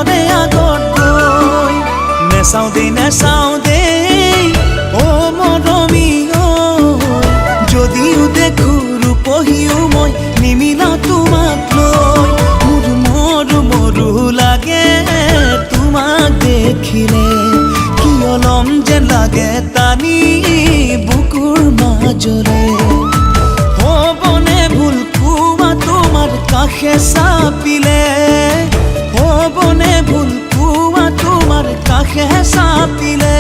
নধৰে আগত গৈ নেচাওঁ দেই অ মৰমী ঐ যদিও দেখো ৰূপহীও মই নিমিলাও তোমাক লৈ মৰো লাগে তোমাক দেখিলে কিয় লম যেন লাগে টানি বুকুৰ মাজৰে হ'বনে ভুল কোৱা তোমাৰ কাষে চাপিলে হ'বনে ভুল কোৱা তোমাৰ কাষে চাপিলে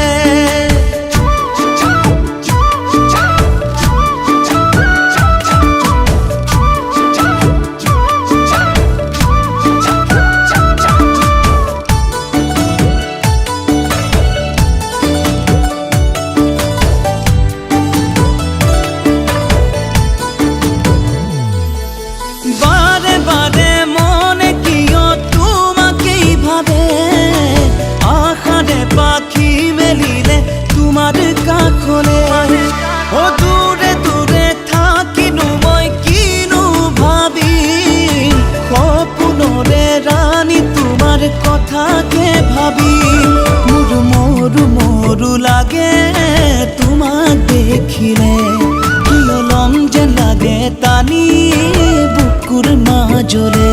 বারে বারে মনে কিয় তোমাকেই ভাবে আশারে পাখি মেলিলে তোমার কাষলে ও দূরে দূরে থাকিনো মই কিনো ভাবি সপোনরে রানী তোমার কথাকে ভাবি মরু লাগে তোমাক দেখিলে কিয় লম যেন লাগে টানি বুকুৰ মাজৰে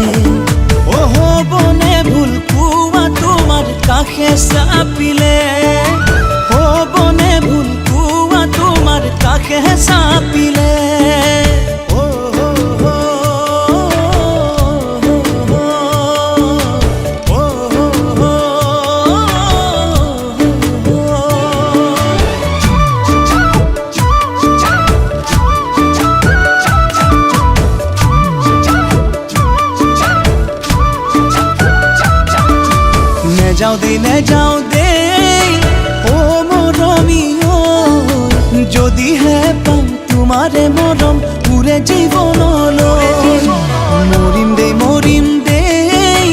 ও হ'বনে ভুল কোৱা তোমাৰ কাষে চাপিলে হ'বনে ভুল কোৱা তোমাৰ কাষে চাপিলে নেযাওঁ দেই ও মৰমী ঐ যদিহে পাম তোমাৰে মৰম পুৰে জীৱনলৈ মৰিম দেই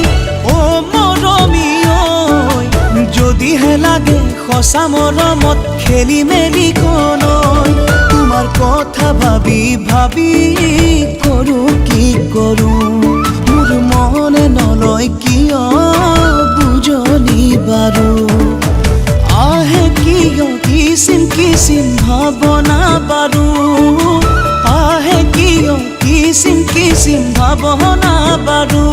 ও মৰমী ঐ যদিহে লাগে সঁচা মৰমত খেলি মেলি কলৈ তোমাৰ কথা ভাবি কৰোঁ কি কৰোঁ মোৰ মনে নলয় কিয় বুঝলি বারো আহে কিয় কিসিম ভাবনা বারো আহে কিয় কিসিম ভাবনা বারো